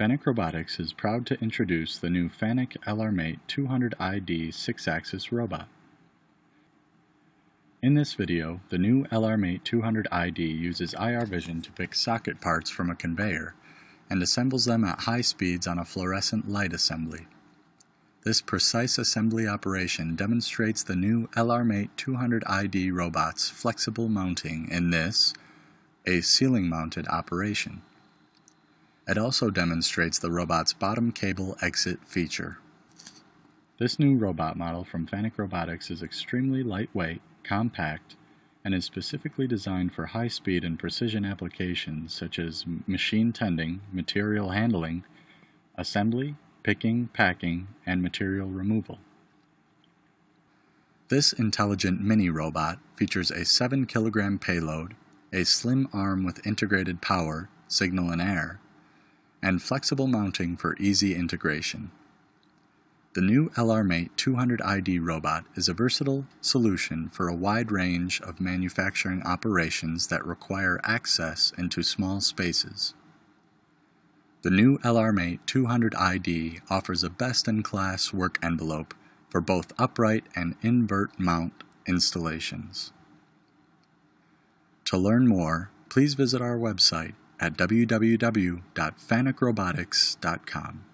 Fanuc Robotics is proud to introduce the new Fanuc LRmate 200ID 6-axis robot. In this video, the new LRmate 200ID uses IR vision to pick socket parts from a conveyor and assembles them at high speeds on a fluorescent light assembly. This precise assembly operation demonstrates the new LRmate 200ID robot's flexible mounting in this, a ceiling-mounted operation. It also demonstrates the robot's bottom cable exit feature. This new robot model from Fanuc Robotics is extremely lightweight, compact, and is specifically designed for high-speed and precision applications such as machine tending, material handling, assembly, picking, packing, and material removal. This intelligent mini-robot features a 7-kilogram payload, a slim arm with integrated power, signal and air, and flexible mounting for easy integration. The new LRmate 200ID robot is a versatile solution for a wide range of manufacturing operations that require access into small spaces. The new LRmate 200ID offers a best-in-class work envelope for both upright and invert mount installations. To learn more, please visit our website at www.fanucrobotics.com.